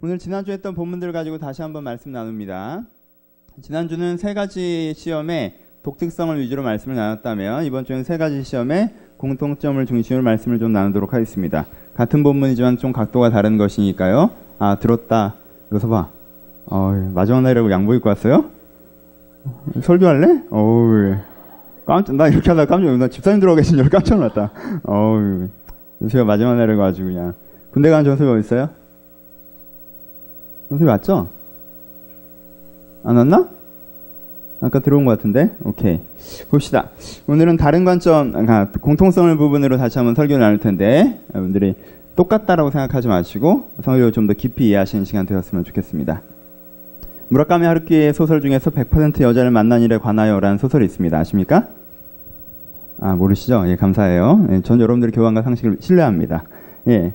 오늘 지난주에 했던 본문들을 가지고 다시 한번 말씀 나눕니다. 지난주는 세 가지 시험의 독특성을 위주로 말씀을 나눴다면 이번 주는 세 가지 시험의 공통점을 중심으로 말씀을 좀 나누도록 하겠습니다. 같은 본문이지만 좀 각도가 다른 것이니까요. 아, 들었다. 여기서 봐. 마지막 날이라고 양복 입고 왔어요? 설교할래? 나 이렇게 하다가 깜짝 놀랐다. 나 집사님 들어가 계신 줄 깜짝 놀랐다. 요새가 마지막 날이라고 아주 그냥. 군대 가는 전소비 어디 있어요? 전소비 왔죠? 안 왔나? 아까 들어온 것 같은데? 오케이. 봅시다. 오늘은 다른 관점, 공통성을 부분으로 다시 한번 설교를 나눌 텐데, 여러분들이 똑같다라고 생각하지 마시고, 성경을 좀 더 깊이 이해하시는 시간 되었으면 좋겠습니다. 무라카미 하루키의 소설 중에서 100% 여자를 만난 일에 관하여라는 소설이 있습니다. 아십니까? 모르시죠? 예, 감사해요. 예, 전 여러분들의 교감과 상식을 신뢰합니다. 예.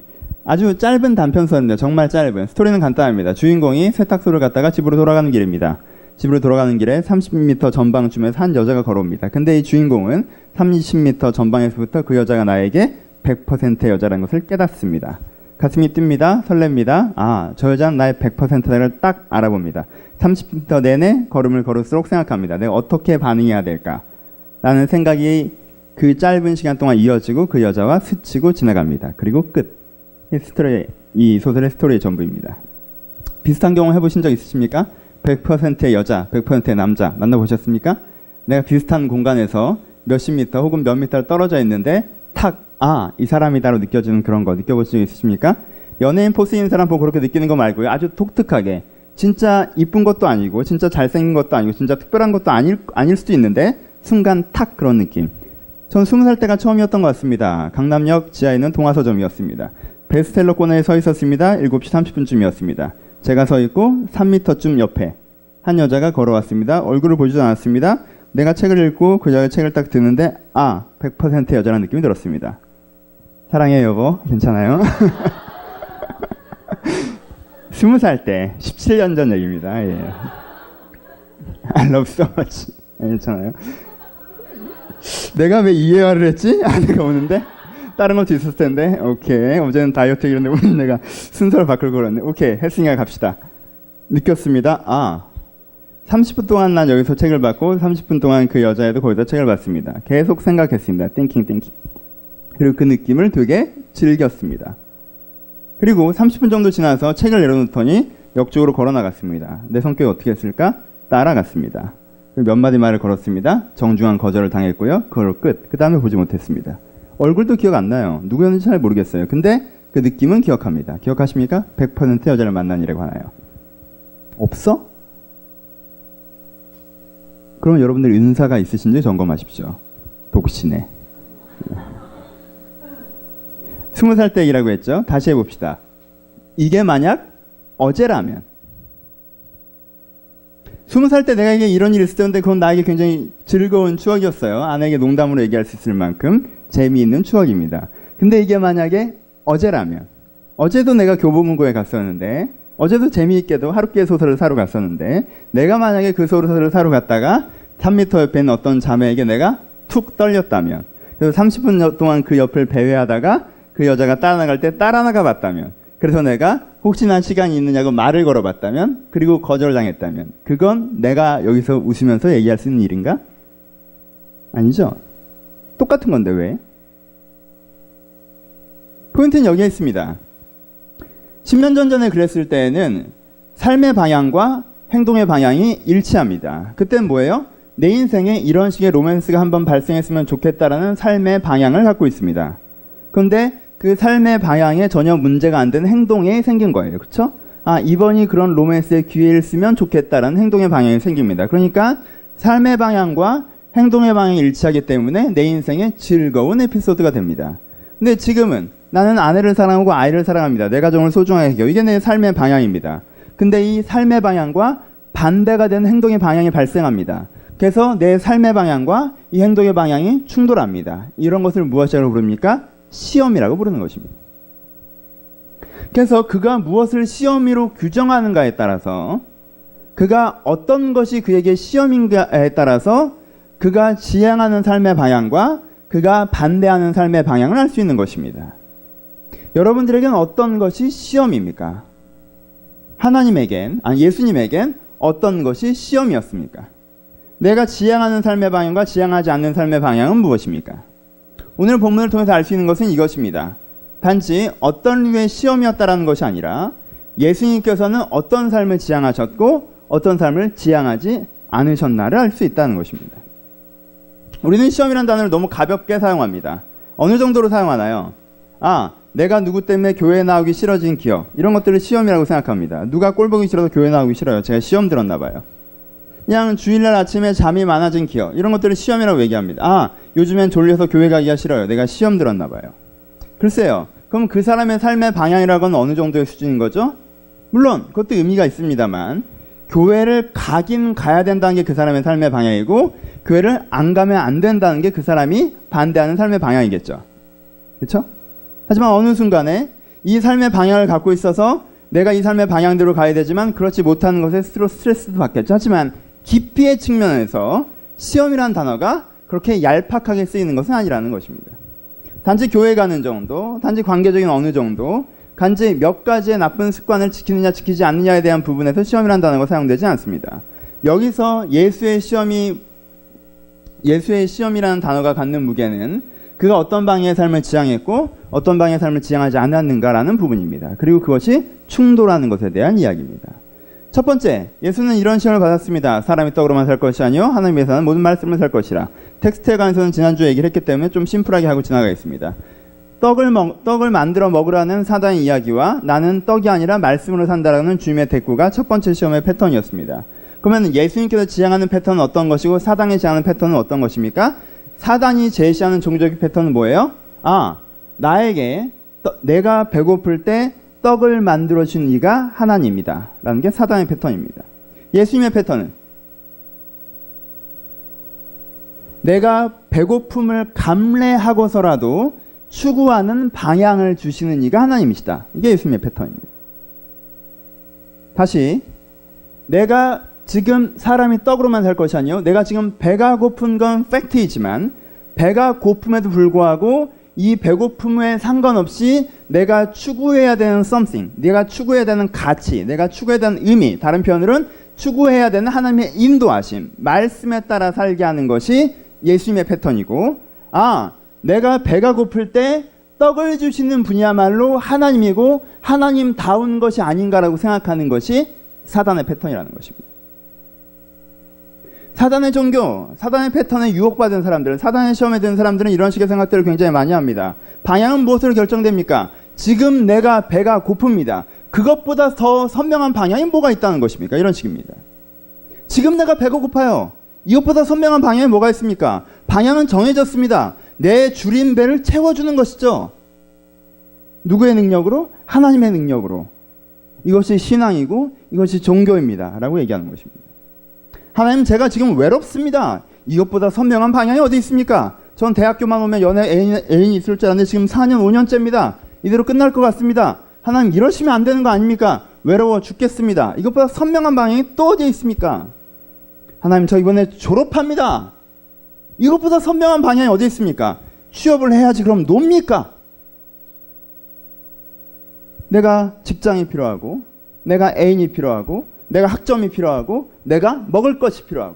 아주 짧은 단편서인데 정말 짧은 스토리는 간단합니다. 주인공이 세탁소를 갔다가 집으로 돌아가는 길입니다. 집으로 돌아가는 길에 30m 전방쯤에서 한 여자가 걸어옵니다. 근데 이 주인공은 30m 전방에서부터 그 여자가 나에게 100% 여자라는 것을 깨닫습니다. 가슴이 뜁니다. 설렙니다. 저 여자는 나의 100%를 딱 알아봅니다. 30m 내내 걸음을 걸을수록 생각합니다. 내가 어떻게 반응해야 될까? 라는 생각이 그 짧은 시간 동안 이어지고 그 여자와 스치고 지나갑니다. 그리고 끝. 이 소설의 스토리의 전부입니다. 비슷한 경험 해보신 적 있으십니까? 100%의 여자, 100%의 남자 만나보셨습니까? 내가 비슷한 공간에서 몇십 미터 혹은 몇 미터를 떨어져 있는데 이 사람이다로 느껴지는 그런 거 느껴보신 적 있으십니까? 연예인 포스인 사람 보고 그렇게 느끼는 거 말고요. 아주 독특하게 진짜 이쁜 것도 아니고 진짜 잘생긴 것도 아니고 진짜 특별한 것도 아닐 수도 있는데 순간 탁 그런 느낌. 전 20살 때가 처음이었던 것 같습니다. 강남역 지하에 있는 동화서점이었습니다. 베스트셀러 코너에 서 있었습니다. 7시 30분쯤이었습니다. 제가 서 있고 3m쯤 옆에 한 여자가 걸어왔습니다. 얼굴을 보지도 않았습니다. 내가 책을 읽고 그 여자의 책을 딱 드는데 100% 여자라는 느낌이 들었습니다. 사랑해 여보, 괜찮아요? 20살 때 17년 전 얘기입니다. 예. I love so much. 괜찮아요? 내가 왜 이해화를 했지? 내가 오는데 다른 것도 있었을 텐데. 오케이. 어제는 다이어트 얘기했는데 오늘 내가 순서를 바꾸고 그랬네. 오케이. 헬싱에 갑시다. 느꼈습니다. 30분 동안 난 여기서 책을 받고 30분 동안 그 여자애도 거기다 책을 받습니다. 계속 생각했습니다. 띵킹. 그리고 그 느낌을 되게 즐겼습니다. 그리고 30분 정도 지나서 책을 내려놓더니 역 쪽으로 걸어 나갔습니다. 내 성격이 어떻게 했을까? 따라갔습니다. 몇 마디 말을 걸었습니다. 정중한 거절을 당했고요. 그걸 끝. 그 다음에 보지 못했습니다. 얼굴도 기억 안 나요. 누구였는지 잘 모르겠어요. 근데 그 느낌은 기억합니다. 기억하십니까? 100% 여자를 만난 일에 관하여. 없어? 그럼 여러분들 은사가 있으신지 점검하십시오. 독신에. 20살 때 얘기라고 했죠. 다시 해봅시다. 이게 만약 어제라면 20살 때 내가 이런 일이 있었는데 그건 나에게 굉장히 즐거운 추억이었어요. 아내에게 농담으로 얘기할 수 있을 만큼 재미있는 추억입니다. 근데 이게 만약에 어제라면 어제도 내가 교보문고에 갔었는데 어제도 재미있게도 하루키의 소설을 사러 갔었는데 내가 만약에 그 소설을 사러 갔다가 3m 옆에 있는 어떤 자매에게 내가 툭 떨렸다면 그래서 30분 동안 그 옆을 배회하다가 그 여자가 따라 나갈 때 따라 나가 봤다면 그래서 내가 혹시나 시간이 있느냐고 말을 걸어봤다면 그리고 거절당했다면 그건 내가 여기서 웃으면서 얘기할 수 있는 일인가? 아니죠. 똑같은 건데 왜? 포인트는 여기에 있습니다. 10년 전에 그랬을 때에는 삶의 방향과 행동의 방향이 일치합니다. 그때는 뭐예요? 내 인생에 이런 식의 로맨스가 한번 발생했으면 좋겠다라는 삶의 방향을 갖고 있습니다. 그런데 그 삶의 방향에 전혀 문제가 안 되는 행동이 생긴 거예요. 그렇죠? 이번이 그런 로맨스의 기회일 쓰면 좋겠다라는 행동의 방향이 생깁니다. 그러니까 삶의 방향과 행동의 방향이 일치하기 때문에 내 인생에 즐거운 에피소드가 됩니다. 근데 지금은 나는 아내를 사랑하고 아이를 사랑합니다. 내 가정을 소중하게 해요. 이게 내 삶의 방향입니다. 근데 이 삶의 방향과 반대가 되는 행동의 방향이 발생합니다. 그래서 내 삶의 방향과 이 행동의 방향이 충돌합니다. 이런 것을 무엇이라고 부릅니까? 시험이라고 부르는 것입니다. 그래서 그가 무엇을 시험으로 규정하는가에 따라서 그가 어떤 것이 그에게 시험인가에 따라서 그가 지향하는 삶의 방향과 그가 반대하는 삶의 방향을 알 수 있는 것입니다. 여러분들에게는 어떤 것이 시험입니까? 예수님에겐 어떤 것이 시험이었습니까? 내가 지향하는 삶의 방향과 지향하지 않는 삶의 방향은 무엇입니까? 오늘 본문을 통해서 알 수 있는 것은 이것입니다. 단지 어떤 류의 시험이었다라는 것이 아니라 예수님께서는 어떤 삶을 지향하셨고 어떤 삶을 지향하지 않으셨나를 알 수 있다는 것입니다. 우리는 시험이라는 단어를 너무 가볍게 사용합니다. 어느 정도로 사용하나요? 내가 누구 때문에 교회에 나오기 싫어진 기억, 이런 것들을 시험이라고 생각합니다. 누가 꼴 보기 싫어서 교회 나오기 싫어요. 제가 시험 들었나 봐요. 그냥 주일날 아침에 잠이 많아진 기억, 이런 것들을 시험이라고 얘기합니다. 요즘엔 졸려서 교회 가기가 싫어요. 내가 시험 들었나 봐요. 글쎄요. 그럼 그 사람의 삶의 방향이라고는 어느 정도의 수준인 거죠? 물론 그것도 의미가 있습니다만 교회를 가긴 가야 된다는 게 그 사람의 삶의 방향이고 교회를 안 가면 안 된다는 게 그 사람이 반대하는 삶의 방향이겠죠. 그렇죠? 하지만 어느 순간에 이 삶의 방향을 갖고 있어서 내가 이 삶의 방향대로 가야 되지만 그렇지 못하는 것에 스트레스도 받겠죠. 하지만 깊이의 측면에서 시험이라는 단어가 그렇게 얄팍하게 쓰이는 것은 아니라는 것입니다. 단지 교회 가는 정도, 단지 관계적인 어느 정도, 단지 몇 가지의 나쁜 습관을 지키느냐 지키지 않느냐에 대한 부분에서 시험이라는 단어가 사용되지 않습니다. 여기서 예수의 시험이라는 단어가 갖는 무게는 그가 어떤 방향의 삶을 지향했고 어떤 방향의 삶을 지향하지 않았는가라는 부분입니다. 그리고 그것이 충돌하는 것에 대한 이야기입니다. 첫 번째, 예수는 이런 시험을 받았습니다. 사람이 떡으로만 살 것이 아니요 하나님 위해서는 모든 말씀을 살 것이라. 텍스트에 관해서는 지난주에 얘기를 했기 때문에 좀 심플하게 하고 지나가겠습니다. 떡을 만들어 먹으라는 사단의 이야기와 나는 떡이 아니라 말씀으로 산다라는 주님의 대꾸가 첫 번째 시험의 패턴이었습니다. 그러면 예수님께서 지향하는 패턴은 어떤 것이고 사단이 지향하는 패턴은 어떤 것입니까? 사단이 제시하는 종교적 패턴은 뭐예요? 나에게 내가 배고플 때 떡을 만들어준 이가 하나님이다 라는 게 사단의 패턴입니다. 예수님의 패턴은 내가 배고픔을 감내하고서라도 추구하는 방향을 주시는 이가 하나님이시다. 이게 예수님의 패턴입니다. 다시, 내가 지금 사람이 떡으로만 살 것이 아니요 내가 지금 배가 고픈 건 팩트이지만 배가 고픔에도 불구하고 이 배고픔에 상관없이 내가 추구해야 되는 something, 내가 추구해야 되는 가치, 내가 추구해야 되는 의미, 다른 표현으로는 추구해야 되는 하나님의 인도하심, 말씀에 따라 살게 하는 것이 예수님의 패턴이고, 내가 배가 고플 때 떡을 주시는 분이야말로 하나님이고 하나님다운 것이 아닌가라고 생각하는 것이 사단의 패턴이라는 것입니다. 사단의 종교, 사단의 패턴에 유혹받은 사람들은, 사단의 시험에 드는 사람들은 이런 식의 생각들을 굉장히 많이 합니다. 방향은 무엇으로 결정됩니까? 지금 내가 배가 고픕니다. 그것보다 더 선명한 방향이 뭐가 있다는 것입니까? 이런 식입니다. 지금 내가 배가 고파요. 이것보다 선명한 방향이 뭐가 있습니까? 방향은 정해졌습니다. 내 줄인 배를 채워주는 것이죠. 누구의 능력으로? 하나님의 능력으로. 이것이 신앙이고 이것이 종교입니다 라고 얘기하는 것입니다. 하나님, 제가 지금 외롭습니다. 이것보다 선명한 방향이 어디 있습니까? 전 대학교만 오면 애인이 있을 줄 알았는데 지금 4년 5년째입니다. 이대로 끝날 것 같습니다. 하나님, 이러시면 안 되는 거 아닙니까? 외로워 죽겠습니다. 이것보다 선명한 방향이 또 어디에 있습니까? 하나님, 저 이번에 졸업합니다. 이것보다 선명한 방향이 어디 있습니까? 취업을 해야지 그럼 놉니까? 내가 직장이 필요하고 내가 애인이 필요하고 내가 학점이 필요하고 내가 먹을 것이 필요하고.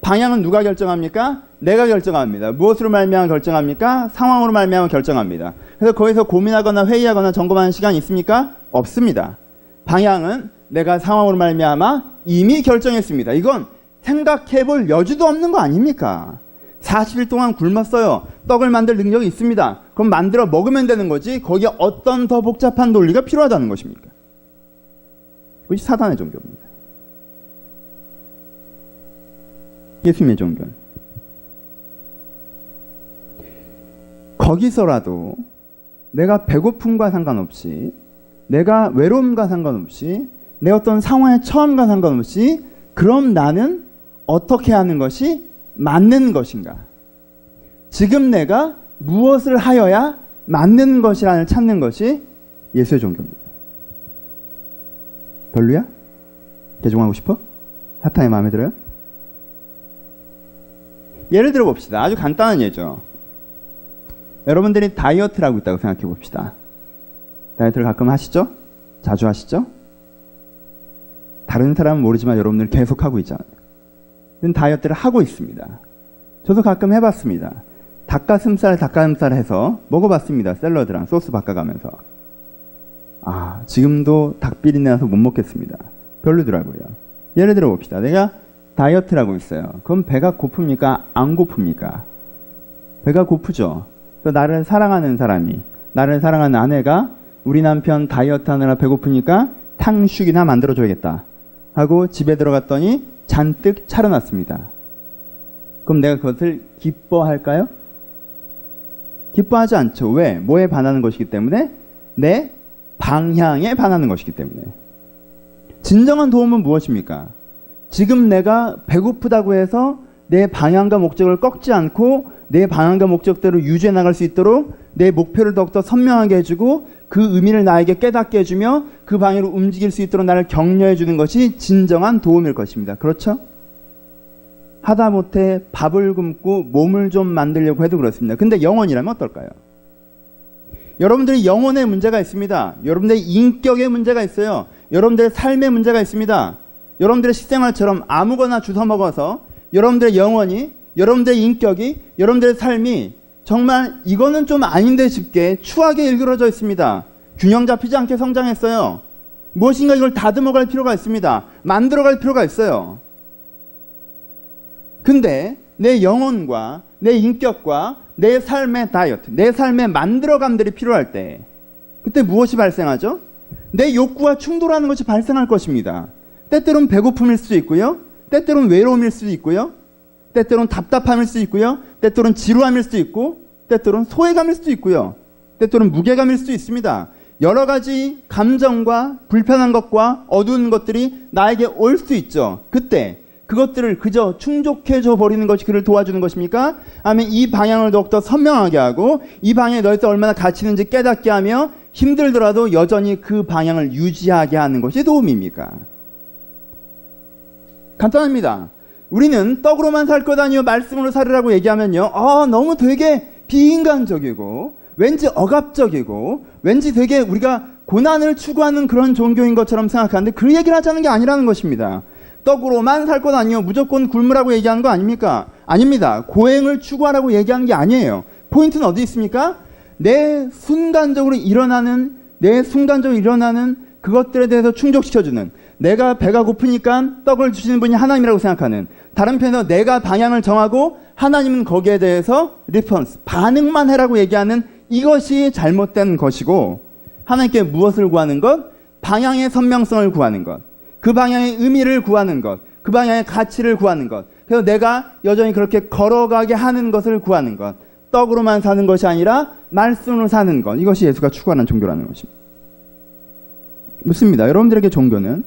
방향은 누가 결정합니까? 내가 결정합니다. 무엇으로 말미암아 결정합니까? 상황으로 말미암아 결정합니다. 그래서 거기서 고민하거나 회의하거나 점검하는 시간이 있습니까? 없습니다. 방향은 내가 상황으로 말미암아 이미 결정했습니다. 이건 생각해볼 여지도 없는 거 아닙니까? 40일 동안 굶었어요. 떡을 만들 능력이 있습니다. 그럼 만들어 먹으면 되는 거지 거기에 어떤 더 복잡한 논리가 필요하다는 것입니까? 그것이 사단의 종교입니다. 예수님의 종교는 거기서라도 내가 배고픔과 상관없이 내가 외로움과 상관없이 내 어떤 상황의 처함과 상관없이 그럼 나는 어떻게 하는 것이 맞는 것인가? 지금 내가 무엇을 하여야 맞는 것이라는 찾는 것이 예수의 종교입니다. 별로야? 개종하고 싶어? 사탄이 마음에 들어요? 예를 들어 봅시다. 아주 간단한 예죠. 여러분들이 다이어트를 하고 있다고 생각해 봅시다. 다이어트를 가끔 하시죠? 자주 하시죠? 다른 사람은 모르지만 여러분들 계속 하고 있잖아요. 다이어트를 하고 있습니다. 저도 가끔 해봤습니다. 닭가슴살 해서 먹어봤습니다. 샐러드랑 소스 바꿔가면서. 지금도 닭비린내 나서 못 먹겠습니다. 별로더라고요. 예를 들어 봅시다. 내가 다이어트를 하고 있어요. 그럼 배가 고픕니까? 안 고픕니까? 배가 고프죠. 나를 사랑하는 사람이, 나를 사랑하는 아내가 우리 남편 다이어트 하느라 배고프니까 탕수육이나 만들어줘야겠다 하고 집에 들어갔더니 잔뜩 차려놨습니다. 그럼 내가 그것을 기뻐할까요? 기뻐하지 않죠. 왜? 뭐에 반하는 것이기 때문에? 내 방향에 반하는 것이기 때문에. 진정한 도움은 무엇입니까? 지금 내가 배고프다고 해서 내 방향과 목적을 꺾지 않고 내 방향과 목적대로 유지해 나갈 수 있도록 내 목표를 더욱더 선명하게 해주고 그 의미를 나에게 깨닫게 해주며 그 방향으로 움직일 수 있도록 나를 격려해 주는 것이 진정한 도움일 것입니다. 그렇죠? 하다못해 밥을 굶고 몸을 좀 만들려고 해도 그렇습니다. 근데 영혼이라면 어떨까요? 여러분들의 영혼에 문제가 있습니다. 여러분들의 인격에 문제가 있어요. 여러분들의 삶에 문제가 있습니다. 여러분들의 식생활처럼 아무거나 주워 먹어서 여러분들의 영혼이, 여러분들의 인격이, 여러분들의 삶이 정말 이거는 좀 아닌데 싶게 추하게 일그러져 있습니다. 균형 잡히지 않게 성장했어요. 무엇인가 이걸 다듬어갈 필요가 있습니다. 만들어갈 필요가 있어요. 근데 내 영혼과 내 인격과 내 삶의 다이어트, 내 삶의 만들어감들이 필요할 때 그때 무엇이 발생하죠? 내 욕구와 충돌하는 것이 발생할 것입니다. 때때로는 배고픔일 수도 있고요. 때때로는 외로움일 수도 있고요. 때때로는 답답함일 수도 있고요. 때때로는 지루함일 수도 있고 때때로는 소외감일 수도 있고요. 때때로는 무게감일 수도 있습니다. 여러 가지 감정과 불편한 것과 어두운 것들이 나에게 올 수 있죠. 그때 그것들을 그저 충족해줘 버리는 것이 그를 도와주는 것입니까? 아니면 이 방향을 더욱더 선명하게 하고 이 방향에 너희들 얼마나 가치 있는지 깨닫게 하며 힘들더라도 여전히 그 방향을 유지하게 하는 것이 도움입니까? 간단합니다. 우리는 떡으로만 살 것 아니요 말씀으로 살으라고 얘기하면요, 너무 되게 비인간적이고 왠지 억압적이고 왠지 되게 우리가 고난을 추구하는 그런 종교인 것처럼 생각하는데 그 얘기를 하자는 게 아니라는 것입니다. 떡으로만 살 것 아니요 무조건 굶으라고 얘기하는 거 아닙니까? 아닙니다. 고행을 추구하라고 얘기하는 게 아니에요. 포인트는 어디 있습니까? 내 순간적으로 일어나는 그것들에 대해서 충족시켜주는, 내가 배가 고프니까 떡을 주시는 분이 하나님이라고 생각하는, 다른 편에서 내가 방향을 정하고 하나님은 거기에 대해서 리스폰스, 반응만 해라고 얘기하는 이것이 잘못된 것이고, 하나님께 무엇을 구하는 것? 방향의 선명성을 구하는 것, 그 방향의 의미를 구하는 것, 그 방향의 가치를 구하는 것, 그래서 내가 여전히 그렇게 걸어가게 하는 것을 구하는 것, 떡으로만 사는 것이 아니라 말씀으로 사는 것, 이것이 예수가 추구하는 종교라는 것입니다. 묻습니다. 여러분들에게 종교는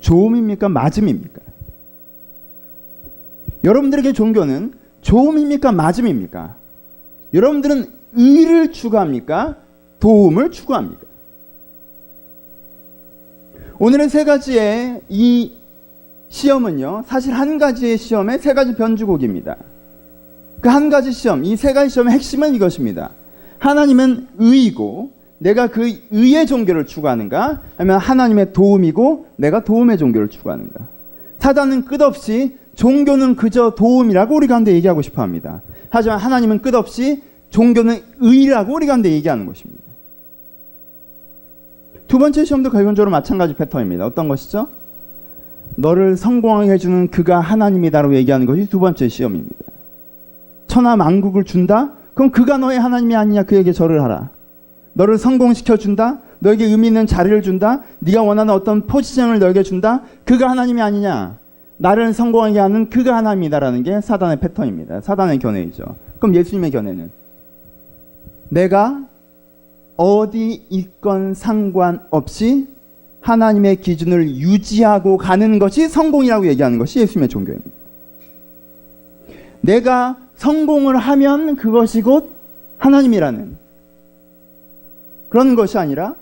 좋음입니까? 맞음입니까? 여러분들에게 종교는 좋음입니까? 맞음입니까? 여러분들은 의를 추구합니까? 도움을 추구합니까? 오늘의 세 가지의 이 시험은요, 사실 한 가지의 시험의 세 가지 변주곡입니다. 그 한 가지 시험, 이 세 가지 시험의 핵심은 이것입니다. 하나님은 의이고 내가 그 의의 종교를 추구하는가, 아니면 하나님의 도움이고 내가 도움의 종교를 추구하는가. 사단은 끝없이 종교는 그저 도움이라고 우리 가운데 얘기하고 싶어 합니다. 하지만 하나님은 끝없이 종교는 의라고 우리 가운데 얘기하는 것입니다. 두 번째 시험도 결론적으로 마찬가지 패턴입니다. 어떤 것이죠? 너를 성공하게 해주는 그가 하나님이다라고 얘기하는 것이 두 번째 시험입니다. 천하 만국을 준다? 그럼 그가 너의 하나님이 아니냐, 그에게 절을 하라. 너를 성공시켜준다? 너에게 의미 있는 자리를 준다? 네가 원하는 어떤 포지션을 너에게 준다? 그가 하나님이 아니냐? 나를 성공하게 하는 그가 하나님이다라는 게 사단의 패턴입니다. 사단의 견해이죠. 그럼 예수님의 견해는 내가 어디 있건 상관없이 하나님의 기준을 유지하고 가는 것이 성공이라고 얘기하는 것이 예수님의 종교입니다. 내가 성공을 하면 그것이 곧 하나님이라는 그런 것이 아니라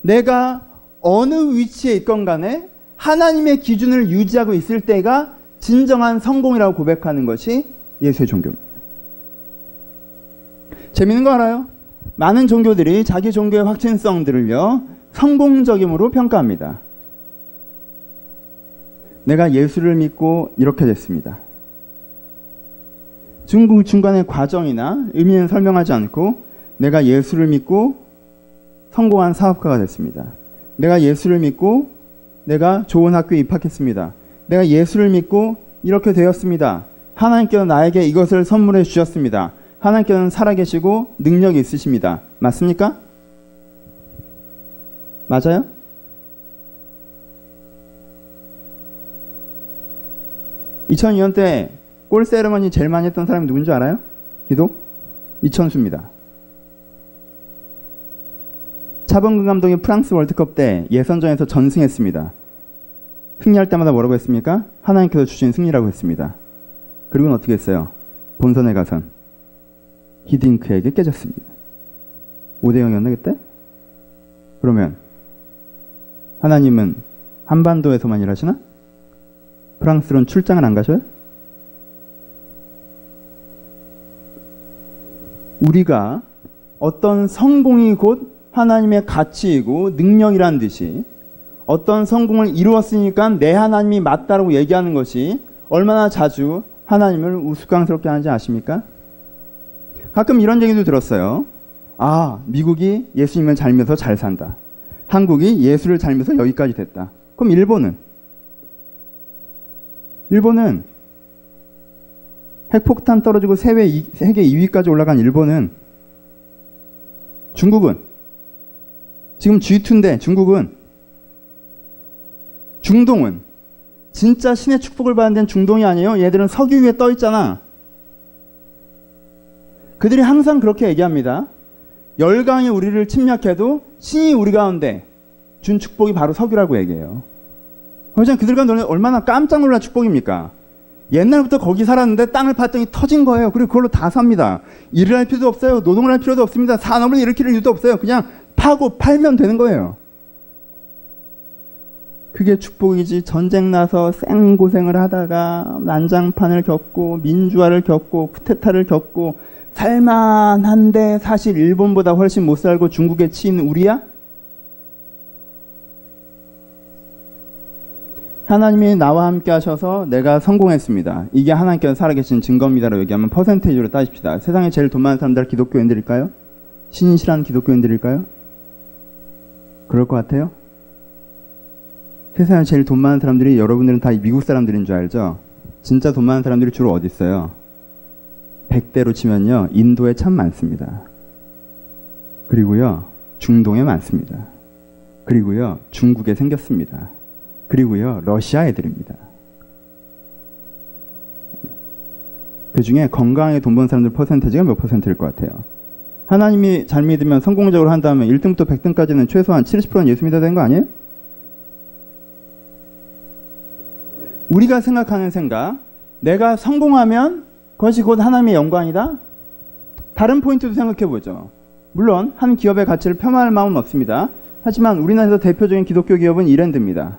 내가 어느 위치에 있건 간에 하나님의 기준을 유지하고 있을 때가 진정한 성공이라고 고백하는 것이 예수의 종교입니다. 재밌는 거 알아요? 많은 종교들이 자기 종교의 확신성들을요, 성공적임으로 평가합니다. 내가 예수를 믿고 이렇게 됐습니다. 중간의 과정이나 의미는 설명하지 않고 내가 예수를 믿고 성공한 사업가가 됐습니다. 내가 예수를 믿고 내가 좋은 학교에 입학했습니다. 내가 예수를 믿고 이렇게 되었습니다. 하나님께서 나에게 이것을 선물해 주셨습니다. 하나님께서는 살아계시고 능력이 있으십니다. 맞습니까? 맞아요? (2002년) 때 골 세레머니 제일 많이 했던 사람이 누군지 알아요? 기도? 이천수입니다. 차범근 감독이 프랑스 월드컵 때 예선전에서 전승했습니다. 승리할 때마다 뭐라고 했습니까? 하나님께서 주신 승리라고 했습니다. 그리고는 어떻게 했어요? 본선에 가선 히딩크에게 깨졌습니다. 5대0이었나 그때? 그러면 하나님은 한반도에서만 일하시나? 프랑스로는 출장을 안 가셔요? 우리가 어떤 성공이 곧 하나님의 가치이고 능력이란 듯이 어떤 성공을 이루었으니까 내 하나님이 맞다라고 얘기하는 것이 얼마나 자주 하나님을 우스꽝스럽게 하는지 아십니까? 가끔 이런 얘기도 들었어요. 아, 미국이 예수님을 잘 믿어서 잘 산다. 한국이 예수를 잘 믿어서 여기까지 됐다. 그럼 일본은 핵폭탄 떨어지고 세계 2위까지 올라간 일본은, 중국은 지금 G2인데 중국은, 중동은 진짜 신의 축복을 받은 데는 중동이 아니에요. 얘들은 석유 위에 떠 있잖아. 그들이 항상 그렇게 얘기합니다. 열강이 우리를 침략해도 신이 우리 가운데 준 축복이 바로 석유라고 얘기해요. 그들과 너는 얼마나 깜짝 놀란 축복입니까? 옛날부터 거기 살았는데 땅을 팠더니 터진 거예요. 그리고 그걸로 다 삽니다. 일을 할 필요도 없어요. 노동을 할 필요도 없습니다. 산업을 일으킬 이유도 없어요. 그냥 파고 팔면 되는 거예요. 그게 축복이지, 전쟁 나서 생고생을 하다가 난장판을 겪고 민주화를 겪고 쿠데타를 겪고 살만한데 사실 일본보다 훨씬 못 살고 중국에 치인 우리야? 하나님이 나와 함께 하셔서 내가 성공했습니다. 이게 하나님께서 살아계신 증거입니다라고 얘기하면 퍼센테이지로 따집시다. 세상에 제일 돈 많은 사람들 기독교인들일까요? 신실한 기독교인들일까요? 그럴 것 같아요? 세상에 제일 돈 많은 사람들이, 여러분들은 다 미국 사람들인 줄 알죠? 진짜 돈 많은 사람들이 주로 어디 있어요? 100대로 치면요, 인도에 참 많습니다. 그리고요, 중동에 많습니다. 그리고요, 중국에 생겼습니다. 그리고요, 러시아 애들입니다. 그 중에 건강하게 돈 버는 사람들 퍼센테이지가 몇 퍼센트일 것 같아요? 하나님이 잘 믿으면 성공적으로 한다면 1등부터 100등까지는 최소한 70%는 예수 믿어야 되는 거 아니에요? 우리가 생각하는 생각, 내가 성공하면 그것이 곧 하나님의 영광이다? 다른 포인트도 생각해보죠. 물론 한 기업의 가치를 폄하할 마음은 없습니다. 하지만 우리나라에서 대표적인 기독교 기업은 이랜드입니다.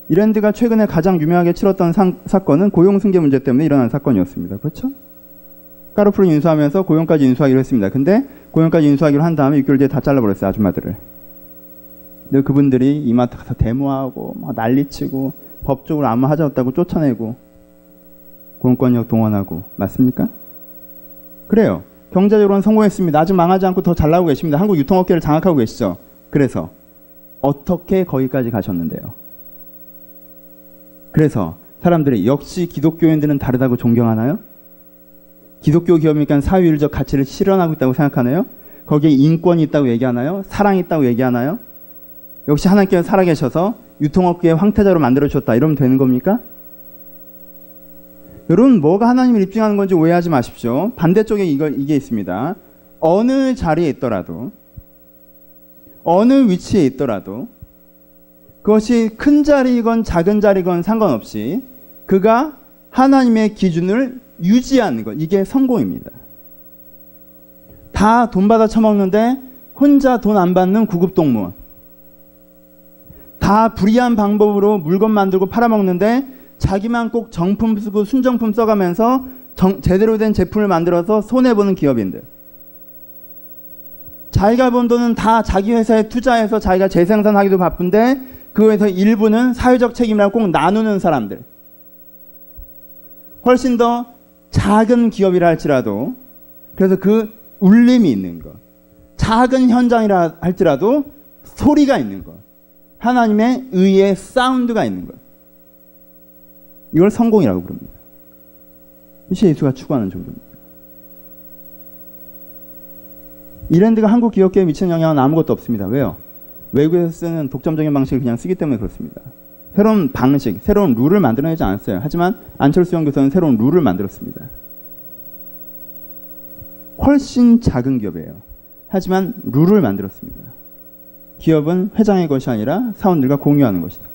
이랜드가 최근에 가장 유명하게 치렀던 사건은 고용승계 문제 때문에 일어난 사건이었습니다. 그렇죠? 까르푸를 인수하면서 고용까지 인수하기로 했습니다. 근데 고용까지 인수하기로 한 다음에 6개월 뒤에 다 잘라버렸어요, 아줌마들을. 근데 그분들이 이마트 가서 데모하고 막 난리치고 법적으로 아무 하자 없다고 쫓아내고 공권력 동원하고. 맞습니까? 그래요. 경제적으로는 성공했습니다. 아직 망하지 않고 더 잘 나오고 계십니다. 한국 유통업계를 장악하고 계시죠. 그래서 어떻게 거기까지 가셨는데요? 그래서 사람들이 역시 기독교인들은 다르다고 존경하나요? 기독교 기업이니까 사회윤리적 가치를 실현하고 있다고 생각하나요? 거기에 인권이 있다고 얘기하나요? 사랑이 있다고 얘기하나요? 역시 하나님께서 살아계셔서 유통업계의 황태자로 만들어주셨다, 이러면 되는 겁니까? 여러분, 뭐가 하나님을 입증하는 건지 오해하지 마십시오. 반대쪽에 이게 있습니다. 어느 자리에 있더라도, 어느 위치에 있더라도 그것이 큰 자리건 작은 자리건 상관없이 그가 하나님의 기준을 유지하는 것, 이게 성공입니다. 다 돈 받아 처먹는데 혼자 돈 안 받는 구급동무원, 다 불이한 방법으로 물건 만들고 팔아먹는데 자기만 꼭 정품 쓰고 순정품 써가면서 제대로 된 제품을 만들어서 손해보는 기업인들, 자기가 번 돈은 다 자기 회사에 투자해서 자기가 재생산하기도 바쁜데 그거에서 일부는 사회적 책임이라고 꼭 나누는 사람들. 훨씬 더 작은 기업이라 할지라도 그래서 그 울림이 있는 것. 작은 현장이라 할지라도 소리가 있는 것. 하나님의 의의 사운드가 있는 것. 이걸 성공이라고 부릅니다. 이것이 예수가 추구하는 종교입니다. 이랜드가 한국 기업계에 미치는 영향은 아무것도 없습니다. 왜요? 외국에서 쓰는 독점적인 방식을 그냥 쓰기 때문에 그렇습니다. 새로운 방식, 새로운 룰을 만들어내지 않았어요. 하지만 안철수 연구소는 새로운 룰을 만들었습니다. 훨씬 작은 기업이에요. 하지만 룰을 만들었습니다. 기업은 회장의 것이 아니라 사원들과 공유하는 것이다.